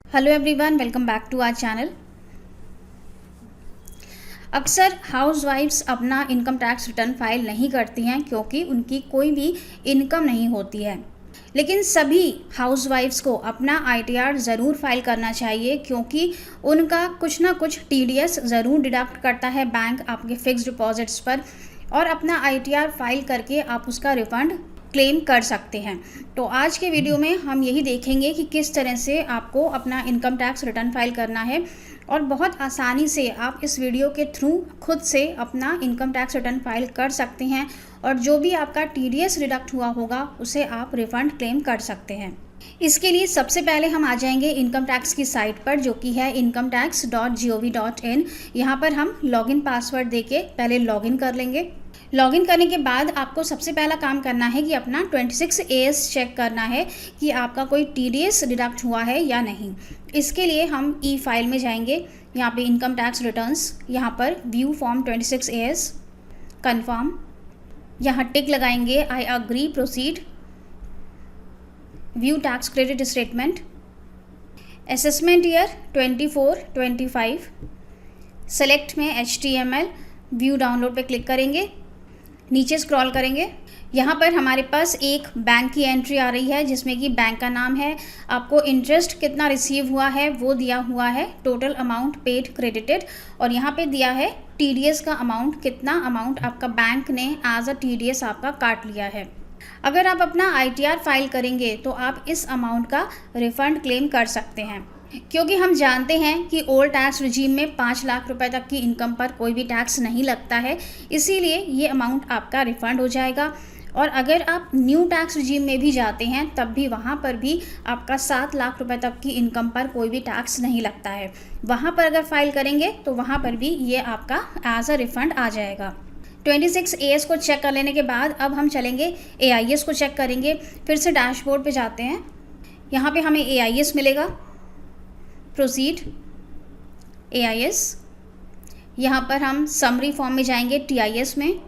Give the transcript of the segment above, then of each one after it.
Hello everyone, welcome back to our channel. अक्सर हाउसवाइफ्स अपना इनकम टैक्स रिटर्न फाइल नहीं करती हैं क्योंकि उनकी कोई भी इनकम नहीं होती है। लेकिन सभी हाउसवाइफ्स को अपना आईटीआर ज़रूर फाइल करना चाहिए क्योंकि उनका कुछ ना कुछ टीडीएस ज़रूर डिडक्ट करता है बैंक आपके फिक्स्ड डिपॉजिट्स पर, और अपना आईटीआर फाइल करके आप उसका रिफ़ंड क्लेम कर सकते हैं। तो आज के वीडियो में हम यही देखेंगे कि किस तरह से आपको अपना इनकम टैक्स रिटर्न फाइल करना है, और बहुत आसानी से आप इस वीडियो के थ्रू खुद से अपना इनकम टैक्स रिटर्न फाइल कर सकते हैं, और जो भी आपका टीडीएस डिडक्ट हुआ होगा उसे आप रिफ़ंड क्लेम कर सकते हैं। इसके लिए सबसे पहले हम आ जाएंगे इनकम टैक्स की साइट पर, जो कि है incometax.gov.in। यहाँ पर हम लॉगिन पासवर्ड देके पहले लॉगिन कर लेंगे। लॉगिन करने के बाद आपको सबसे पहला काम करना है कि अपना 26AS चेक करना है कि आपका कोई टीडीएस डिडक्ट हुआ है या नहीं। इसके लिए हम ई फाइल में जाएंगे, यहाँ पे इनकम टैक्स रिटर्न्स, यहाँ पर व्यू फॉर्म 26AS, कन्फर्म, यहाँ टिक लगाएंगे I agree, proceed, view tax credit statement, assessment year 24-25, select में HTML, व्यू डाउनलोड पे क्लिक करेंगे, नीचे स्क्रॉल करेंगे। यहाँ पर हमारे पास एक बैंक की एंट्री आ रही है जिसमें कि बैंक का नाम है, आपको इंटरेस्ट कितना रिसीव हुआ है वो दिया हुआ है, टोटल अमाउंट पेड क्रेडिटेड, और यहाँ पे दिया है टीडीएस का अमाउंट, कितना अमाउंट आपका बैंक ने एज अ टीडीएस आपका काट लिया है। अगर आप अपना आईटीआर फाइल करेंगे तो आप इस अमाउंट का रिफ़ंड क्लेम कर सकते हैं, क्योंकि हम जानते हैं कि ओल्ड टैक्स रिजीम में 5 लाख रुपए तक की इनकम पर कोई भी टैक्स नहीं लगता है, इसीलिए ये अमाउंट आपका रिफ़ंड हो जाएगा। और अगर आप न्यू टैक्स रिजीम में भी जाते हैं तब भी वहाँ पर भी आपका 7 लाख रुपए तक की इनकम पर कोई भी टैक्स नहीं लगता है। वहाँ पर अगर फाइल करेंगे तो वहाँ पर भी ये आपका एज अ रिफ़ंड आ जाएगा। 26AS को चेक कर लेने के बाद अब हम चलेंगे AIS को चेक करेंगे। फिर से डैशबोर्ड पे जाते हैं, यहाँ पे हमें AIS मिलेगा, प्रोसीड, AIS, यहाँ पर हम समरी फॉर्म में जाएंगे TIS में।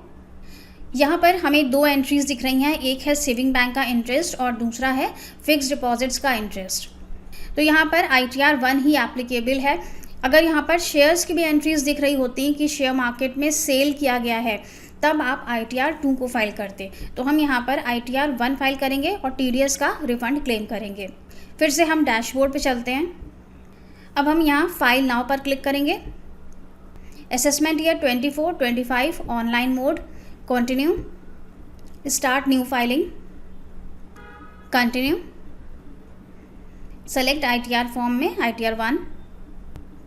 यहाँ पर हमें 2 एंट्रीज दिख रही हैं, एक है सेविंग बैंक का इंटरेस्ट और दूसरा है फिक्स्ड डिपॉजिट्स का इंटरेस्ट। तो यहाँ पर ITR 1 ही एप्लीकेबल है। अगर यहाँ पर शेयर्स की भी एंट्रीज दिख रही होती कि शेयर मार्केट में सेल किया गया है, तब आप ITR 2 को फाइल करते। तो हम यहाँ पर ITR 1 फाइल करेंगे और TDS का रिफ़ंड क्लेम करेंगे। फिर से हम डैशबोर्ड पे चलते हैं। अब हम यहाँ फाइल नाउ पर क्लिक करेंगे, assessment year 24-25, online mode, continue, start new filing, continue, select ITR form में ITR 1,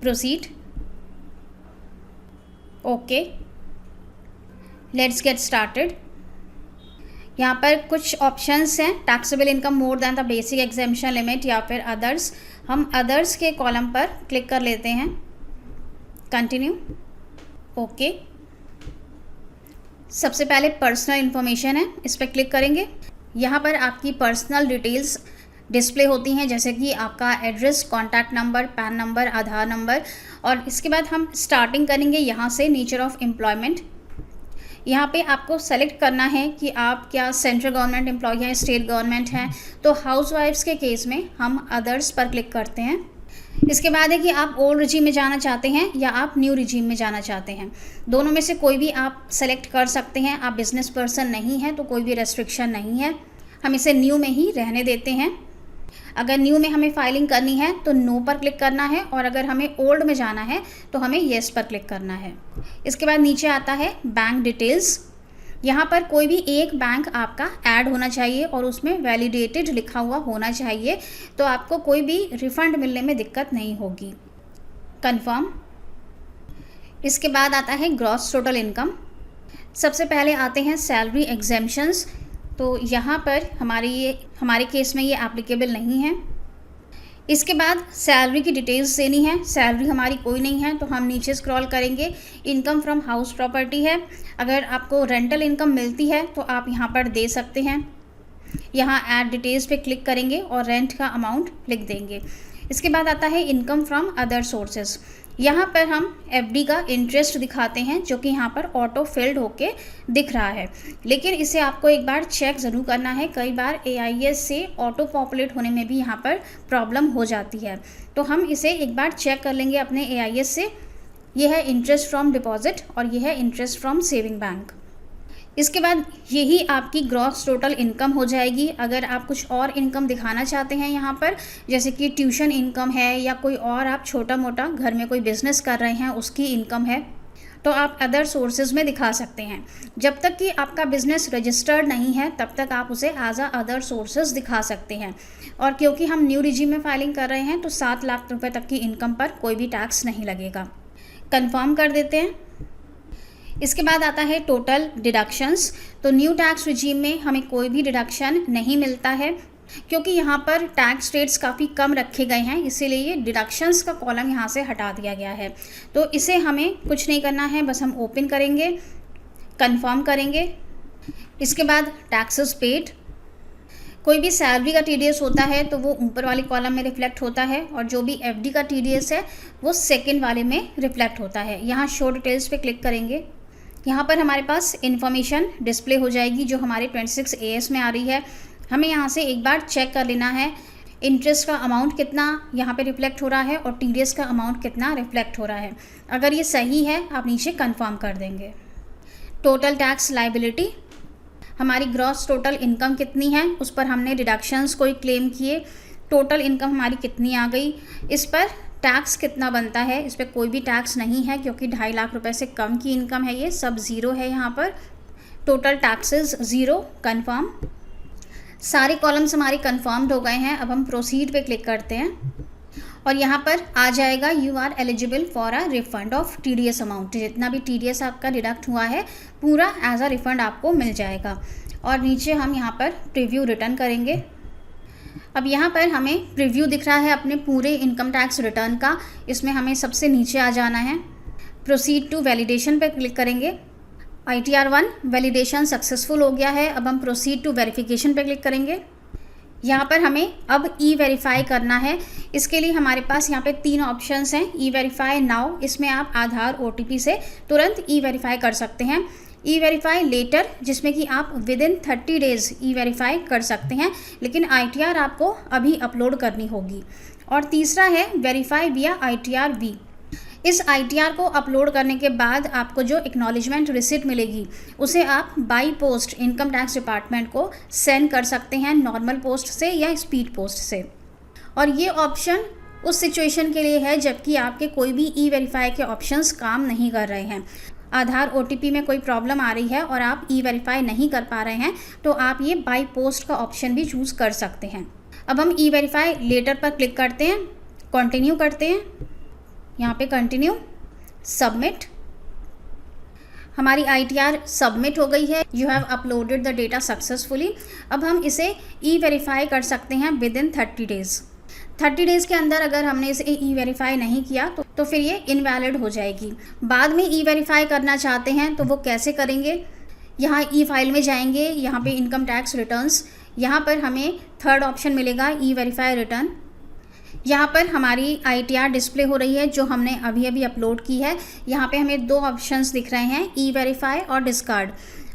proceed, okay, let's get started. यहाँ पर कुछ ऑप्शंस हैं, taxable income more than the basic exemption limit या फिर अदर्स। हम अदर्स के कॉलम पर क्लिक कर लेते हैं, कंटिन्यू, ओके। सबसे पहले पर्सनल इन्फॉर्मेशन है, इस पर क्लिक करेंगे। यहाँ पर आपकी पर्सनल डिटेल्स डिस्प्ले होती हैं, जैसे कि आपका address, contact number, PAN number, Aadhaar number. और इसके बाद हम स्टार्टिंग करेंगे यहाँ से, नेचर ऑफ एम्प्लॉयमेंट। यहाँ पे आपको सेलेक्ट करना है कि आप क्या सेंट्रल गवर्नमेंट एम्प्लॉय हैं, स्टेट गवर्नमेंट हैं। तो हाउसवाइफ्स के केस में हम अदर्स पर क्लिक करते हैं। इसके बाद है कि आप ओल्ड रिजीम में जाना चाहते हैं या आप न्यू रिजीम में जाना चाहते हैं। दोनों में से कोई भी आप सेलेक्ट कर सकते हैं। आप बिजनेस पर्सन नहीं हैं तो कोई भी रेस्ट्रिक्शन नहीं है, हम इसे न्यू में ही रहने देते हैं। अगर न्यू में हमें फाइलिंग करनी है तो नो पर क्लिक करना है, और अगर हमें ओल्ड में जाना है तो हमें येस पर क्लिक करना है। इसके बाद नीचे आता है बैंक डिटेल्स। यहाँ पर कोई भी एक बैंक आपका ऐड होना चाहिए और उसमें वैलिडेटेड लिखा हुआ होना चाहिए, तो आपको कोई भी रिफ़ंड मिलने में दिक्कत नहीं होगी। कंफर्म। इसके बाद आता है ग्रॉस टोटल इनकम। सबसे पहले आते हैं सैलरी एग्जेम्पशंस। तो यहाँ पर हमारे केस में ये एप्लीकेबल नहीं है। इसके बाद सैलरी की डिटेल्स देनी है। सैलरी हमारी कोई नहीं है तो हम नीचे स्क्रॉल करेंगे, इनकम फ्रॉम हाउस प्रॉपर्टी है। अगर आपको रेंटल इनकम मिलती है तो आप यहाँ पर दे सकते हैं। यहाँ ऐड डिटेल्स पे क्लिक करेंगे और रेंट का अमाउंट लिख देंगे। इसके बाद आता है इनकम फ्रॉम अदर सोर्सेज। यहाँ पर हम एफडी का इंटरेस्ट दिखाते हैं जो कि यहाँ पर ऑटो फिल्ड होके दिख रहा है, लेकिन इसे आपको एक बार चेक ज़रूर करना है। कई बार AIS से ऑटो पॉपुलेट होने में भी यहाँ पर प्रॉब्लम हो जाती है, तो हम इसे एक बार चेक कर लेंगे अपने AIS से। यह है इंटरेस्ट फ्रॉम डिपॉजिट और यह है इंटरेस्ट फ्रॉम सेविंग बैंक। इसके बाद यही आपकी ग्रॉस टोटल इनकम हो जाएगी। अगर आप कुछ और इनकम दिखाना चाहते हैं यहाँ पर, जैसे कि ट्यूशन इनकम है या कोई और आप छोटा मोटा घर में कोई बिजनेस कर रहे हैं उसकी इनकम है, तो आप अदर सोर्सेज में दिखा सकते हैं। जब तक कि आपका बिजनेस रजिस्टर्ड नहीं है तब तक आप उसे एज अदर सोर्सेज दिखा सकते हैं। और क्योंकि हम न्यू रिजीम में फाइलिंग कर रहे हैं तो 7 लाख रुपये तक की इनकम पर कोई भी टैक्स नहीं लगेगा। कंफर्म कर देते हैं। इसके बाद आता है टोटल डिडक्शंस। तो न्यू टैक्स रिजीम में हमें कोई भी डिडक्शन नहीं मिलता है, क्योंकि यहाँ पर टैक्स रेट्स काफ़ी कम रखे गए हैं, इसीलिए ये डिडक्शंस का कॉलम यहाँ से हटा दिया गया है। तो इसे हमें कुछ नहीं करना है, बस हम ओपन करेंगे, कंफर्म करेंगे। इसके बाद टैक्सेस पेड। कोई भी सैलरी का TDS होता है तो वो ऊपर वाले कॉलम में रिफ्लेक्ट होता है, और जो भी FD का TDS है वो सेकेंड वाले में रिफ्लेक्ट होता है। यहाँ शो डिटेल्स पे क्लिक करेंगे। यहाँ पर हमारे पास इन्फॉर्मेशन डिस्प्ले हो जाएगी जो हमारे 26 AS में आ रही है। हमें यहाँ से एक बार चेक कर लेना है इंटरेस्ट का अमाउंट कितना यहाँ पे रिफ्लेक्ट हो रहा है और TDS का अमाउंट कितना रिफ्लेक्ट हो रहा है। अगर ये सही है आप नीचे कंफर्म कर देंगे। टोटल टैक्स लायबिलिटी, हमारी ग्रॉस टोटल इनकम कितनी है, उस पर हमने डिडक्शंस कोई क्लेम किए, टोटल इनकम हमारी कितनी आ गई, इस पर टैक्स कितना बनता है, इस पर कोई भी टैक्स नहीं है क्योंकि 2.5 लाख रुपए से कम की इनकम है, ये सब ज़ीरो है यहाँ पर। Total taxes zero, confirm. सारे कॉलम्स हमारे कंफर्म्ड हो गए हैं। अब हम प्रोसीड पे क्लिक करते हैं और यहाँ पर आ जाएगा you are eligible for a refund of TDS amount. जितना भी TDS आपका डिडक्ट हुआ है पूरा एज अ रिफंड आपको मिल जाएगा। और नीचे हम यहाँ पर प्रीव्यू रिटर्न करेंगे। अब यहाँ पर हमें प्रीव्यू दिख रहा है अपने पूरे इनकम टैक्स रिटर्न का। इसमें हमें सबसे नीचे आ जाना है, प्रोसीड टू वैलिडेशन पर क्लिक करेंगे। ITR 1 वैलिडेशन सक्सेसफुल हो गया है। अब हम प्रोसीड टू वेरिफिकेशन पर क्लिक करेंगे। यहाँ पर हमें अब E-वेरीफाई करना है। इसके लिए हमारे पास यहाँ पे 3 ऑप्शंस हैं। E-वेरीफाई नाउ, इसमें आप आधार OTP से तुरंत E-वेरीफाई कर सकते हैं। E-वेरीफाई लेटर, जिसमें कि आप विदिन 30 डेज़ E-वेरीफाई कर सकते हैं, लेकिन ITR आपको अभी अपलोड करनी होगी। और तीसरा है वेरीफाई विया ITR V। इस ITR को अपलोड करने के बाद आपको जो एक्नॉलेजमेंट रिसिप्ट मिलेगी उसे आप by post income tax department को सेंड कर सकते हैं, नॉर्मल पोस्ट से या स्पीड पोस्ट से। और ये ऑप्शन उस सिचुएशन के लिए है जबकि आपके कोई भी E-वेरीफाई के ऑप्शंस काम नहीं कर रहे हैं। आधार OTP में कोई प्रॉब्लम आ रही है और आप E-वेरीफाई नहीं कर पा रहे हैं तो आप ये बाई पोस्ट का ऑप्शन भी चूज़ कर सकते हैं। अब हम E-वेरीफाई लेटर पर क्लिक करते हैं, कंटिन्यू करते हैं। यहाँ पे कंटिन्यू, सबमिट। हमारी ITR सबमिट हो गई है। You have uploaded the data successfully. अब हम इसे E-वेरीफाई कर सकते हैं विदिन 30 डेज़। 30 डेज़ के अंदर अगर हमने इसे E-वेरीफाई नहीं किया तो फिर ये इनवैलिड हो जाएगी। बाद में E-वेरीफाई करना चाहते हैं तो वो कैसे करेंगे, यहाँ E-फाइल में जाएंगे, यहाँ पे इनकम टैक्स रिटर्न्स, यहाँ पर हमें थर्ड ऑप्शन मिलेगा E-वेरीफाई रिटर्न। यहाँ पर हमारी ITR डिस्प्ले हो रही है जो हमने अभी अभी अपलोड की है। यहाँ पे हमें 2 ऑप्शंस दिख रहे हैं, E-वेरीफाई और डिस्कार्ड।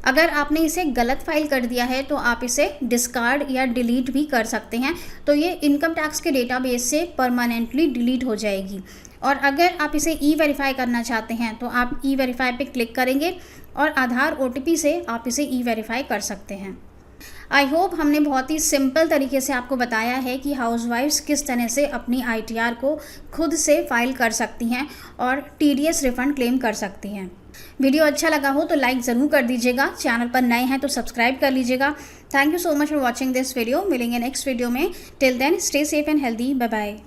अगर आपने इसे गलत फाइल कर दिया है तो आप इसे डिस्कार्ड या डिलीट भी कर सकते हैं, तो ये इनकम टैक्स के डेटाबेस से परमानेंटली डिलीट हो जाएगी। और अगर आप इसे E-वेरीफाई करना चाहते हैं तो आप E-वेरीफाई पे क्लिक करेंगे और आधार OTP से आप इसे E-वेरीफाई कर सकते हैं। आई होप हमने बहुत ही सिंपल तरीके से आपको बताया है कि हाउसवाइफ्स किस तरह से अपनी ITR को खुद से फाइल कर सकती हैं और TDS रिफंड क्लेम कर सकती हैं। वीडियो अच्छा लगा हो तो लाइक ज़रूर कर दीजिएगा, चैनल पर नए हैं तो सब्सक्राइब कर लीजिएगा। Thank you so much for watching this video. मिलेंगे नेक्स्ट वीडियो में। Till then stay safe and healthy. Bye bye.